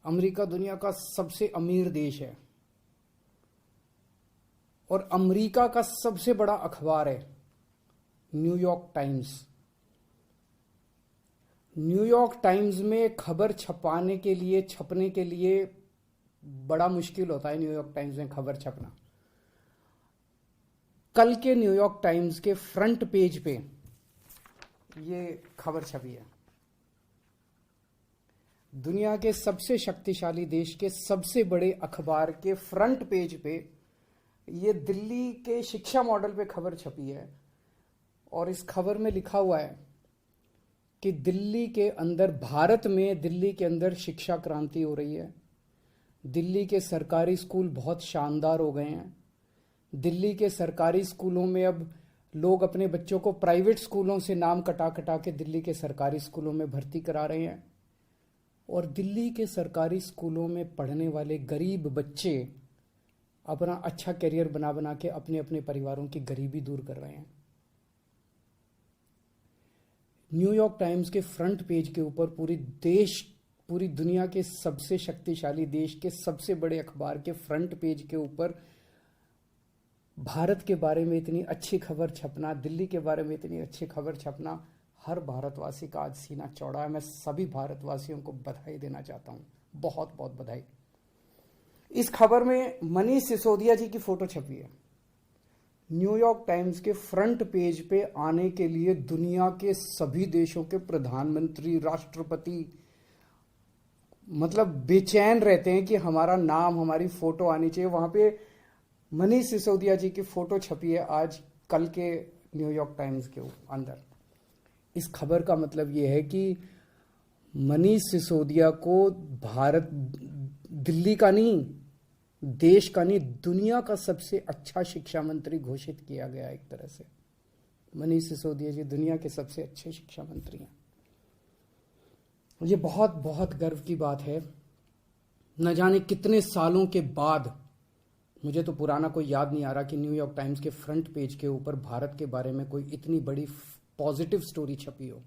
America दुनिया का सबसे अमीर देश है और अमेरिका का सबसे बड़ा अखबार है न्यूयॉर्क टाइम्स। न्यूयॉर्क टाइम्स में खबर छपने के लिए बड़ा मुश्किल होता है न्यूयॉर्क टाइम्स में खबर छपना। कल के न्यूयॉर्क टाइम्स के फ्रंट पेज पे ये खबर छपी है। दुनिया के सबसे शक्तिशाली देश के सबसे बड़े अखबार के फ्रंट पेज पे ये दिल्ली के शिक्षा मॉडल पे खबर छपी है और इस खबर में लिखा हुआ है कि भारत में दिल्ली के अंदर शिक्षा क्रांति हो रही है। दिल्ली के सरकारी स्कूल बहुत शानदार हो गए हैं। दिल्ली के सरकारी स्कूलों में अब लोग अपने बच्चों को प्राइवेट स्कूलों से नाम कटा कटा के दिल्ली के सरकारी स्कूलों में भर्ती करा रहे हैं और दिल्ली के सरकारी स्कूलों में पढ़ने वाले गरीब बच्चे अपना अच्छा करियर बना बना के अपने अपने परिवारों की गरीबी दूर कर रहे हैं। न्यूयॉर्क टाइम्स के फ्रंट पेज के ऊपर पूरी दुनिया के सबसे शक्तिशाली देश के सबसे बड़े अखबार के फ्रंट पेज के ऊपर भारत के बारे में इतनी अच्छी खबर छपना, दिल्ली के बारे में इतनी अच्छी खबर छपना, हर भारतवासी का आज सीना चौड़ा है। मैं सभी भारतवासियों को बधाई देना चाहता हूं, बहुत बहुत बधाई। इस खबर में मनीष सिसोदिया जी की फोटो छपी है। न्यूयॉर्क टाइम्स के फ्रंट पेज पे आने के लिए दुनिया के सभी देशों के प्रधानमंत्री, राष्ट्रपति मतलब बेचैन रहते हैं कि हमारा नाम, हमारी फोटो आनी चाहिए। वहां पे मनीष सिसोदिया जी की फोटो छपी है आज कल के न्यूयॉर्क टाइम्स के अंदर। इस खबर का मतलब यह है कि मनीष सिसोदिया को भारत, दिल्ली का नहीं, देश का नहीं, दुनिया का सबसे अच्छा शिक्षा मंत्री घोषित किया गया। एक तरह से मनीष सिसोदिया जी दुनिया के सबसे अच्छे शिक्षा मंत्री हैं। ये बहुत बहुत गर्व की बात है। न जाने कितने सालों के बाद, मुझे तो पुराना कोई याद नहीं आ रहा कि न्यूयॉर्क टाइम्स के फ्रंट पेज के ऊपर भारत के बारे में कोई इतनी बड़ी पॉजिटिव स्टोरी छपी हो।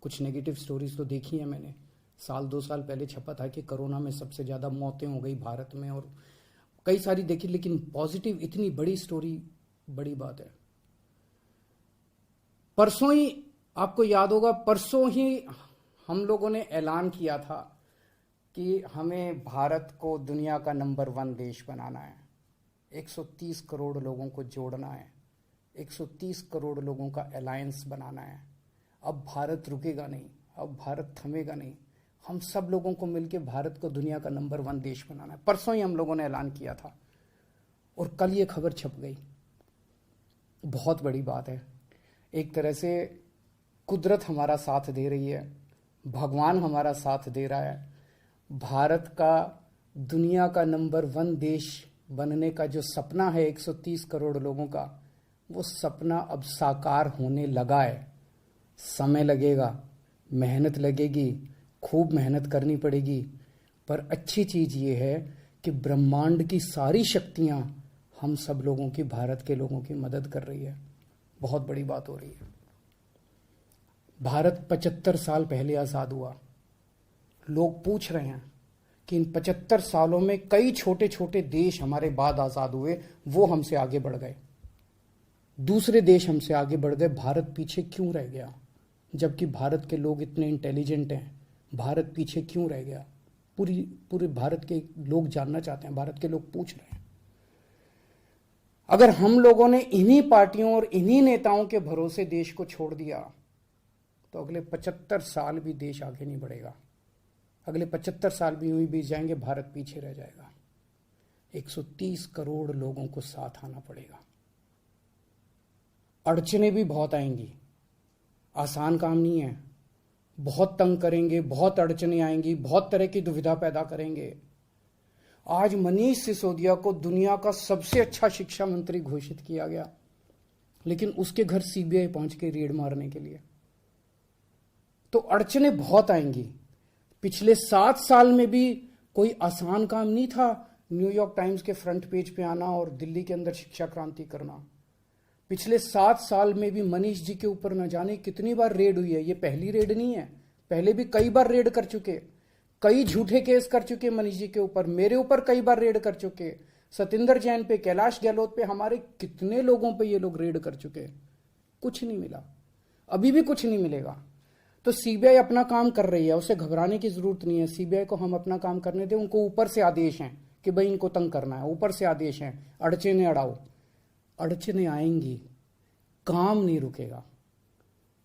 कुछ नेगेटिव स्टोरीज तो देखी है मैंने। 2 साल पहले छपा था कि कोरोना में सबसे ज्यादा मौतें हो गई भारत में और कई सारी देखी, लेकिन पॉजिटिव इतनी बड़ी स्टोरी बड़ी बात है। परसों ही, आपको याद होगा, परसों ही हम लोगों ने ऐलान किया था कि हमें भारत को दुनिया का नंबर 1 देश बनाना है। 130 करोड़ लोगों को जोड़ना है, 130 करोड़ लोगों का अलायंस बनाना है। अब भारत रुकेगा नहीं, अब भारत थमेगा नहीं। हम सब लोगों को मिलकर भारत को दुनिया का नंबर 1 देश बनाना है। परसों ही हम लोगों ने ऐलान किया था और कल ये खबर छप गई। बहुत बड़ी बात है। एक तरह से कुदरत हमारा साथ दे रही है, भगवान हमारा साथ दे रहा है। भारत का दुनिया का नंबर 1 देश बनने का जो सपना है 130 करोड़ लोगों का, वो सपना अब साकार होने लगा है। समय लगेगा, मेहनत लगेगी, खूब मेहनत करनी पड़ेगी, पर अच्छी चीज ये है कि ब्रह्मांड की सारी शक्तियां हम सब लोगों की, भारत के लोगों की मदद कर रही है। बहुत बड़ी बात हो रही है। भारत 75 साल पहले आजाद हुआ। लोग पूछ रहे हैं कि इन 75 सालों में कई छोटे छोटे देश हमारे बाद आजाद हुए, वो हमसे आगे बढ़ गए, दूसरे देश हमसे आगे बढ़ गए, भारत पीछे क्यों रह गया? जबकि भारत के लोग इतने इंटेलिजेंट हैं, भारत पीछे क्यों रह गया? पूरे भारत के लोग जानना चाहते हैं, भारत के लोग पूछ रहे हैं। अगर हम लोगों ने इन्हीं पार्टियों और इन्हीं नेताओं के भरोसे देश को छोड़ दिया तो अगले 75 साल भी देश आगे नहीं बढ़ेगा। अगले 75 साल भी यूं ही बीत जाएंगे, भारत पीछे रह जाएगा। 130 करोड़ लोगों को साथ आना पड़ेगा। अड़चने भी बहुत आएंगी, आसान काम नहीं है। बहुत तंग करेंगे, बहुत अड़चने आएंगी, बहुत तरह की दुविधा पैदा करेंगे। आज मनीष सिसोदिया को दुनिया का सबसे अच्छा शिक्षा मंत्री घोषित किया गया, लेकिन उसके घर सीबीआई पहुंच के रेड मारने के लिए। तो अड़चने बहुत आएंगी। पिछले 7 साल में भी कोई आसान काम नहीं था न्यूयॉर्क टाइम्स के फ्रंट पेज पे आना और दिल्ली के अंदर शिक्षा क्रांति करना। पिछले 7 साल में भी मनीष जी के ऊपर न जाने कितनी बार रेड हुई है। ये पहली रेड नहीं है, पहले भी कई बार रेड कर चुके। कई झूठे केस कर चुके मनीष जी के ऊपर, मेरे ऊपर कई बार रेड कर चुके, सतिंदर जैन पे, कैलाश गहलोत पे, हमारे कितने लोगों पे ये लोग रेड कर चुके, कुछ नहीं मिला, अभी भी कुछ नहीं मिलेगा। तो सीबीआई अपना काम कर रही है, उसे घबराने की जरूरत नहीं है। सीबीआई को हम अपना काम करने दें। उनको ऊपर से आदेश हैं कि भाई इनको तंग करना है, ऊपर से आदेश हैं, अड़चने अड़ाओ। अड़चने आएंगी, काम नहीं रुकेगा।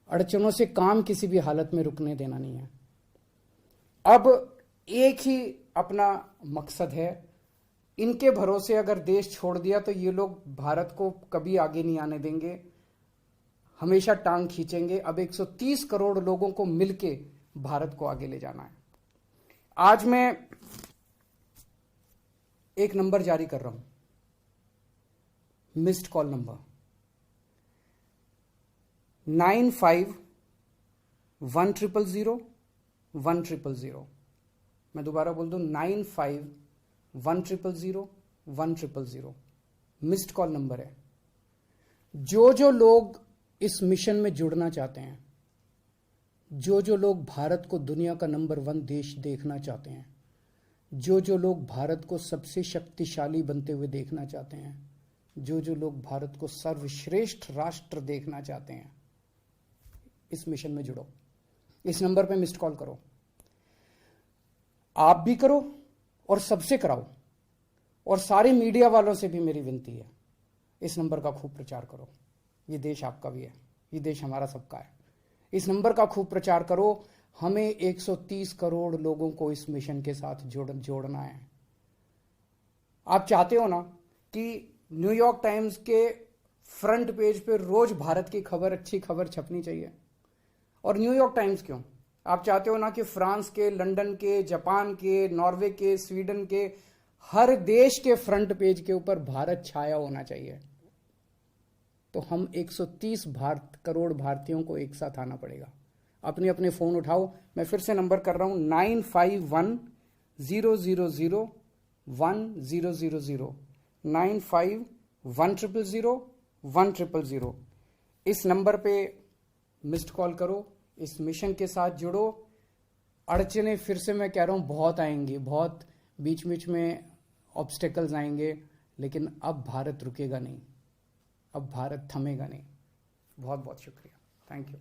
अड़चनों से काम किसी भी हालत में रुकने देना नहीं है। अब एक ही अपना मकसद है, इनके भरोसे अगर देश छोड़ दिया तो ये लोग भारत को कभी आगे नहीं आने देंगे, हमेशा टांग खींचेंगे। अब 130 करोड़ लोगों को मिलके भारत को आगे ले जाना है। आज मैं एक नंबर जारी कर रहा हूं, मिस्ड कॉल नंबर 951001000100। मैं दोबारा बोल दूं, 951001000100 मिस्ड कॉल नंबर है। जो लोग इस मिशन में जुड़ना चाहते हैं, जो लोग भारत को दुनिया का नंबर 1 देश देखना चाहते हैं, जो लोग भारत को सबसे शक्तिशाली बनते हुए देखना चाहते हैं, जो लोग भारत को सर्वश्रेष्ठ राष्ट्र देखना चाहते हैं, इस मिशन में जुड़ो। इस नंबर पे मिस्ड कॉल करो, आप भी करो और सबसे कराओ। और सारे मीडिया वालों से भी मेरी विनती है, इस नंबर का खूब प्रचार करो। ये देश आपका भी है, ये देश हमारा सबका है। इस नंबर का खूब प्रचार करो। हमें 130 करोड़ लोगों को इस मिशन के साथ जोड़ना है। आप चाहते हो ना कि न्यूयॉर्क टाइम्स के फ्रंट पेज पे रोज भारत की खबर, अच्छी खबर छपनी चाहिए। और न्यूयॉर्क टाइम्स क्यों, आप चाहते हो ना कि फ्रांस के, लंदन के, जापान के, नॉर्वे के, स्वीडन के, हर देश के फ्रंट पेज के ऊपर भारत छाया होना चाहिए। तो हम 130 करोड़ भारतीयों को एक साथ आना पड़ेगा। अपने अपने फोन उठाओ, मैं फिर से नंबर कर रहा हूं, 951001000100 951001000100। इस नंबर पे मिस्ड कॉल करो, इस मिशन के साथ जुड़ो। अड़चने फिर से मैं कह रहा हूं बहुत आएंगी, बहुत बीच बीच में ऑब्स्टेकल्स आएंगे, लेकिन अब भारत रुकेगा नहीं, अब भारत थमेगा नहीं। बहुत बहुत शुक्रिया, थैंक यू।